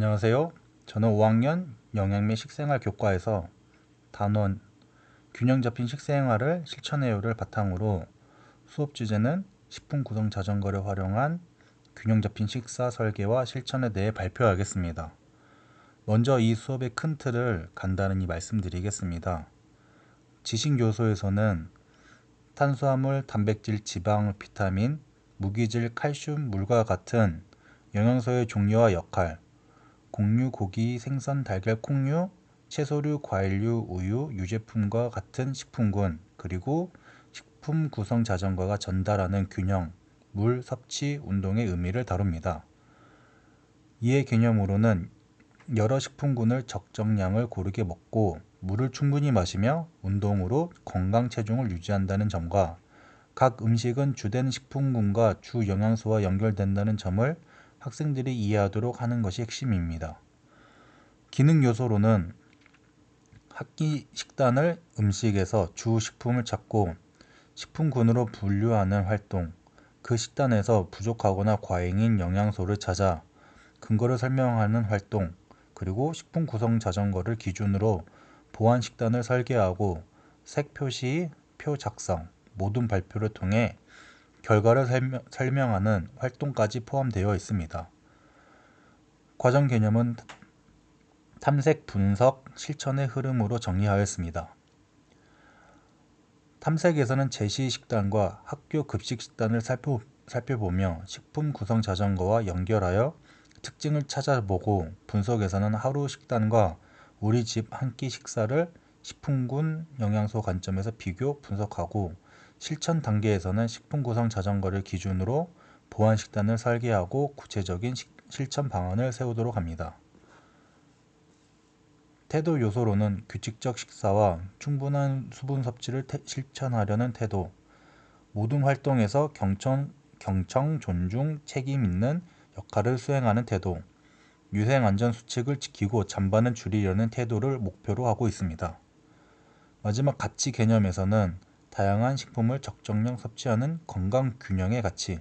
안녕하세요. 저는 5학년 영양 및 식생활 교과에서 단원 균형 잡힌 식생활을 실천해요를 바탕으로 수업 주제는 식품 구성 자전거를 활용한 균형 잡힌 식사 설계와 실천에 대해 발표하겠습니다. 먼저 이 수업의 큰 틀을 간단히 말씀드리겠습니다. 지식 요소에서는 탄수화물, 단백질, 지방, 비타민, 무기질, 칼슘, 물과 같은 영양소의 종류와 역할, 곡류, 고기, 생선, 달걀, 콩류, 채소류, 과일류, 우유, 유제품과 같은 식품군, 그리고 식품 구성 자전거가 전달하는 균형, 물 섭취, 운동의 의미를 다룹니다. 이의 개념으로는 여러 식품군을 적정량을 고르게 먹고 물을 충분히 마시며 운동으로 건강 체중을 유지한다는 점과 각 음식은 주된 식품군과 주 영양소와 연결된다는 점을 학생들이 이해하도록 하는 것이 핵심입니다. 기능 요소로는 한 끼 식단을 음식에서 주 식품을 찾고 식품군으로 분류하는 활동, 그 식단에서 부족하거나 과잉인 영양소를 찾아 근거를 설명하는 활동, 그리고 식품 구성 자전거를 기준으로 보완 식단을 설계하고 색 표시, 표 작성, 모든 발표를 통해 결과를 설명하는 활동까지 포함되어 있습니다. 과정 개념은 탐색, 분석, 실천의 흐름으로 정리하였습니다. 탐색에서는 제시 식단과 학교 급식 식단을 살펴보며 식품 구성 자전거와 연결하여 특징을 찾아보고, 분석에서는 하루 식단과 우리 집 한 끼 식사를 식품군 영양소 관점에서 비교 분석하고, 실천 단계에서는 식품 구성 자전거를 기준으로 보완 식단을 설계하고 구체적인 실천 방안을 세우도록 합니다. 태도 요소로는 규칙적 식사와 충분한 수분 섭취를 실천하려는 태도, 모든 활동에서 경청, 존중, 책임 있는 역할을 수행하는 태도, 위생안전 수칙을 지키고 잔반을 줄이려는 태도를 목표로 하고 있습니다. 마지막 가치 개념에서는 다양한 식품을 적정량 섭취하는 건강 균형의 가치,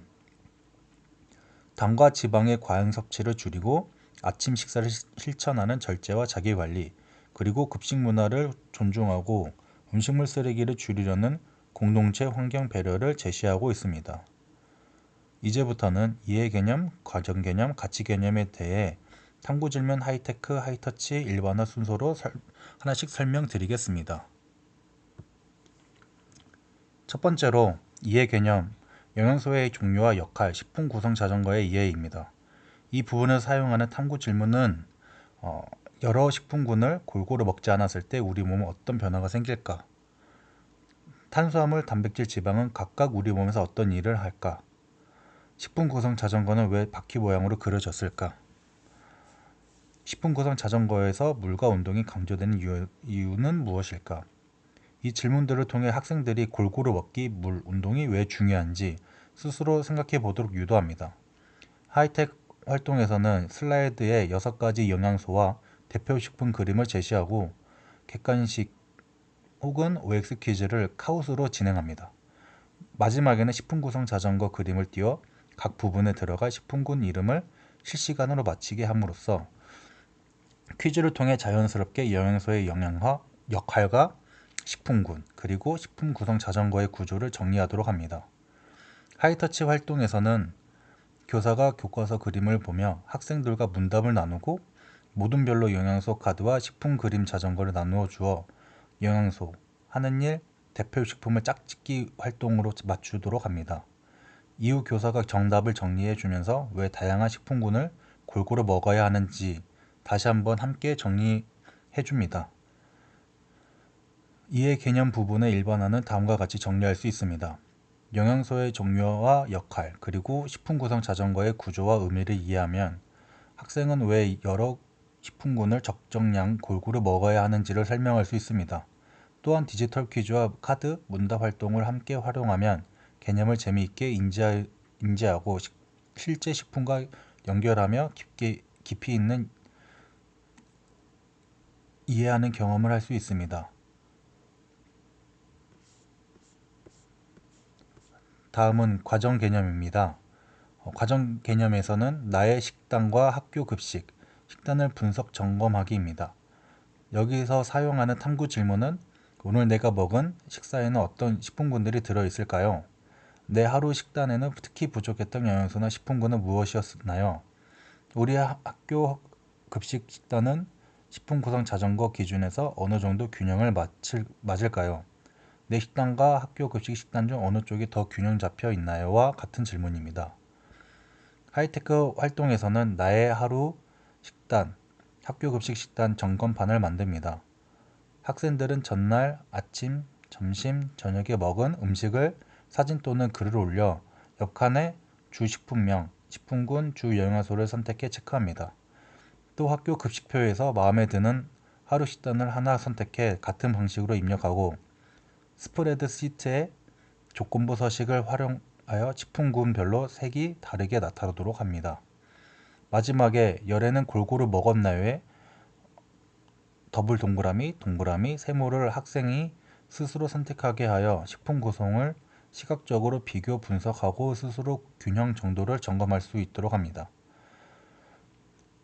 당과 지방의 과잉 섭취를 줄이고 아침 식사를 실천하는 절제와 자기관리, 그리고 급식 문화를 존중하고 음식물 쓰레기를 줄이려는 공동체 환경 배려를 제시하고 있습니다. 이제부터는 이해 개념, 과정 개념, 가치 개념에 대해 탐구 질문, 하이테크, 하이터치, 일반화 순서로 하나씩 설명드리겠습니다. 첫 번째로 이해 개념, 영양소의 종류와 역할, 식품 구성 자전거의 이해입니다. 이 부분을 사용하는 탐구 질문은 여러 식품군을 골고루 먹지 않았을 때 우리 몸에 어떤 변화가 생길까? 탄수화물, 단백질, 지방은 각각 우리 몸에서 어떤 일을 할까? 식품 구성 자전거는 왜 바퀴 모양으로 그려졌을까? 식품 구성 자전거에서 물과 운동이 강조되는 이유는 무엇일까? 이 질문들을 통해 학생들이 골고루 먹기, 물, 운동이 왜 중요한지 스스로 생각해 보도록 유도합니다. 하이텍 활동에서는 슬라이드에 6가지 영양소와 대표 식품 그림을 제시하고 객관식 혹은 OX 퀴즈를 카우스로 진행합니다. 마지막에는 식품 구성 자전거 그림을 띄워 각 부분에 들어갈 식품군 이름을 실시간으로 맞히게 함으로써 퀴즈를 통해 자연스럽게 영양소의 영양화, 역할과 식품군, 그리고 식품 구성 자전거의 구조를 정리하도록 합니다. 하이터치 활동에서는 교사가 교과서 그림을 보며 학생들과 문답을 나누고 모둠별로 영양소 카드와 식품 그림 자전거를 나누어 주어 영양소, 하는 일, 대표 식품을 짝짓기 활동으로 맞추도록 합니다. 이후 교사가 정답을 정리해 주면서 왜 다양한 식품군을 골고루 먹어야 하는지 다시 한번 함께 정리해 줍니다. 이해 개념 부분의 일반화는 다음과 같이 정리할 수 있습니다. 영양소의 종류와 역할, 그리고 식품 구성 자전거의 구조와 의미를 이해하면 학생은 왜 여러 식품군을 적정량 골고루 먹어야 하는지를 설명할 수 있습니다. 또한 디지털 퀴즈와 카드, 문답 활동을 함께 활용하면 개념을 재미있게 인지하고 실제 식품과 연결하며 깊이 있는 이해하는 경험을 할 수 있습니다. 다음은 과정 개념입니다. 과정 개념에서는 나의 식단과 학교 급식, 식단을 분석 점검하기입니다. 여기서 사용하는 탐구 질문은 오늘 내가 먹은 식사에는 어떤 식품군들이 들어있을까요? 내 하루 식단에는 특히 부족했던 영양소나 식품군은 무엇이었나요? 우리 학교 급식 식단은 식품 구성 자전거 기준에서 어느 정도 균형을 맞을까요? 내 식단과 학교 급식 식단 중 어느 쪽이 더 균형 잡혀 있나요? 와 같은 질문입니다. 하이테크 활동에서는 나의 하루 식단, 학교 급식 식단 점검판을 만듭니다. 학생들은 전날 아침, 점심, 저녁에 먹은 음식을 사진 또는 글을 올려 옆칸에 주 식품명, 식품군, 주 영양소를 선택해 체크합니다. 또 학교 급식표에서 마음에 드는 하루 식단을 하나 선택해 같은 방식으로 입력하고 스프레드 시트에 조건부 서식을 활용하여 식품군별로 색이 다르게 나타나도록 합니다. 마지막에 열에는 골고루 먹었나요에 더블 동그라미, 동그라미, 세모를 학생이 스스로 선택하게 하여 식품 구성을 시각적으로 비교 분석하고 스스로 균형 정도를 점검할 수 있도록 합니다.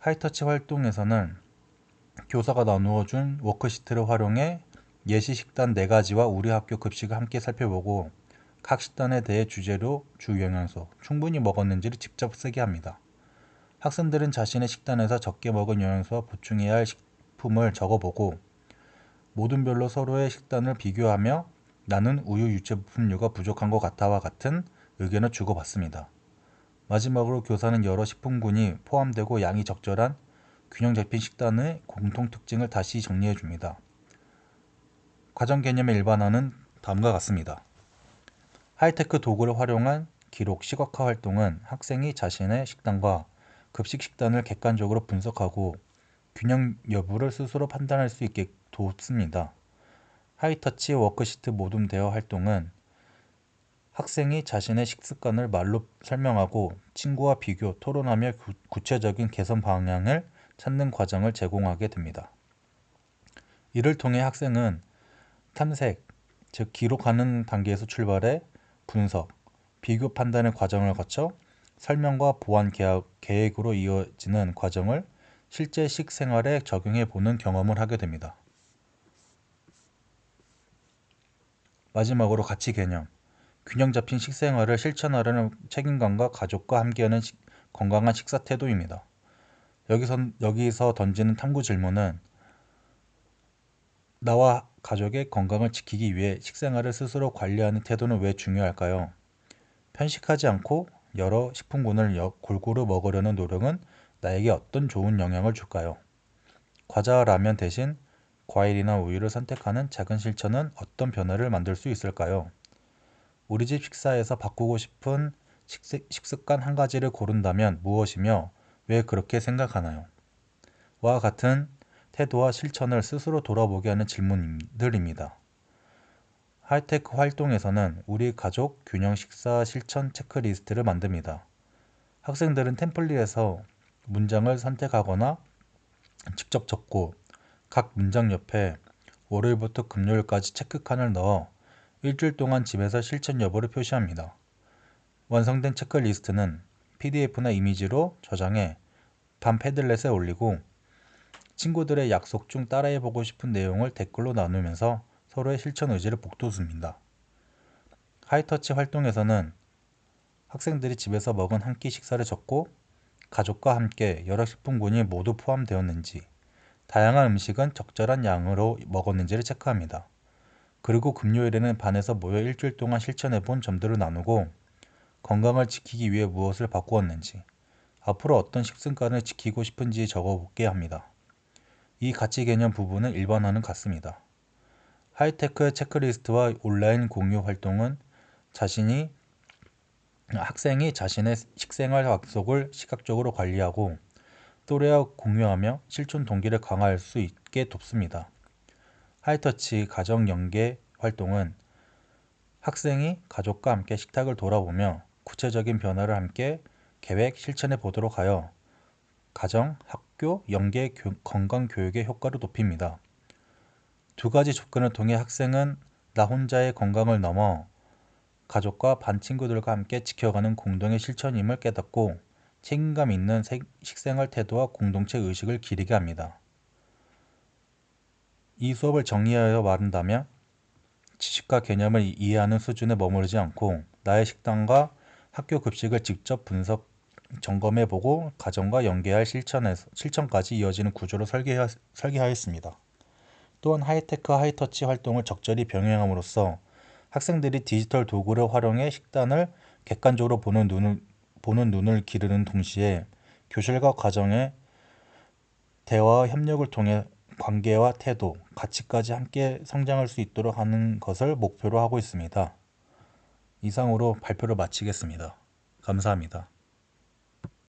하이터치 활동에서는 교사가 나누어 준 워크시트를 활용해 예시 식단 4가지와 우리 학교 급식을 함께 살펴보고 각 식단에 대해 주재료, 주 영양소, 충분히 먹었는지를 직접 쓰게 합니다. 학생들은 자신의 식단에서 적게 먹은 영양소와 보충해야 할 식품을 적어보고 모둠별로 서로의 식단을 비교하며 나는 우유 유제품류가 부족한 것 같아와 같은 의견을 주고받습니다. 마지막으로 교사는 여러 식품군이 포함되고 양이 적절한 균형 잡힌 식단의 공통 특징을 다시 정리해 줍니다. 과정 개념의 일반화는 다음과 같습니다. 하이테크 도구를 활용한 기록 시각화 활동은 학생이 자신의 식단과 급식 식단을 객관적으로 분석하고 균형 여부를 스스로 판단할 수 있게 돕습니다. 하이터치 워크시트 모둠 대화 활동은 학생이 자신의 식습관을 말로 설명하고 친구와 비교, 토론하며 구체적인 개선 방향을 찾는 과정을 제공하게 됩니다. 이를 통해 학생은 탐색, 즉 기록하는 단계에서 출발해 분석, 비교 판단의 과정을 거쳐 설명과 보완 계획으로 이어지는 과정을 실제 식생활에 적용해 보는 경험을 하게 됩니다. 마지막으로 가치 개념. 균형 잡힌 식생활을 실천하려는 책임감과 가족과 함께하는 건강한 식사 태도입니다. 여기서 던지는 탐구 질문은 나와 가족의 건강을 지키기 위해 식생활을 스스로 관리하는 태도는 왜 중요할까요? 편식하지 않고 여러 식품군을 골고루 먹으려는 노력은 나에게 어떤 좋은 영향을 줄까요? 과자와 라면 대신 과일이나 우유를 선택하는 작은 실천은 어떤 변화를 만들 수 있을까요? 우리 집 식사에서 바꾸고 싶은 식습관 한 가지를 고른다면 무엇이며 왜 그렇게 생각하나요? 와 같은 태도와 실천을 스스로 돌아보게 하는 질문들입니다. 하이테크 활동에서는 우리 가족 균형 식사 실천 체크리스트를 만듭니다. 학생들은 템플릿에서 문장을 선택하거나 직접 적고 각 문장 옆에 월요일부터 금요일까지 체크칸을 넣어 일주일 동안 집에서 실천 여부를 표시합니다. 완성된 체크리스트는 PDF나 이미지로 저장해 반 패들렛에 올리고 친구들의 약속 중 따라해보고 싶은 내용을 댓글로 나누면서 서로의 실천 의지를 북돋습니다. 하이터치 활동에서는 학생들이 집에서 먹은 한 끼 식사를 적고 가족과 함께 여러 식품군이 모두 포함되었는지, 다양한 음식은 적절한 양으로 먹었는지를 체크합니다. 그리고 금요일에는 반에서 모여 일주일 동안 실천해본 점들을 나누고 건강을 지키기 위해 무엇을 바꾸었는지, 앞으로 어떤 식습관을 지키고 싶은지 적어보게 합니다. 이 가치 개념 부분은 일반화는 같습니다. 하이테크 체크리스트와 온라인 공유 활동은 학생이 자신의 식생활 약속을 시각적으로 관리하고 또래와 공유하며 실천 동기를 강화할 수 있게 돕습니다. 하이터치 가정 연계 활동은 학생이 가족과 함께 식탁을 돌아보며 구체적인 변화를 함께 계획, 실천해 보도록 하여 가정, 학교, 연계 건강 교육의 효과를 높입니다. 두 가지 접근을 통해 학생은 나 혼자의 건강을 넘어 가족과 반 친구들과 함께 지켜가는 공동의 실천임을 깨닫고 책임감 있는 식생활 태도와 공동체 의식을 기리게 합니다. 이 수업을 정리하여 말한다면 지식과 개념을 이해하는 수준에 머무르지 않고 나의 식단과 학교 급식을 직접 분석, 점검해보고 가정과 연계할 실천까지 이어지는 구조로 설계하였습니다. 또한 하이테크 하이터치 활동을 적절히 병행함으로써 학생들이 디지털 도구를 활용해 식단을 객관적으로 보는 눈을 기르는 동시에 교실과 가정의 대화와 협력을 통해 관계와 태도, 가치까지 함께 성장할 수 있도록 하는 것을 목표로 하고 있습니다. 이상으로 발표를 마치겠습니다. 감사합니다.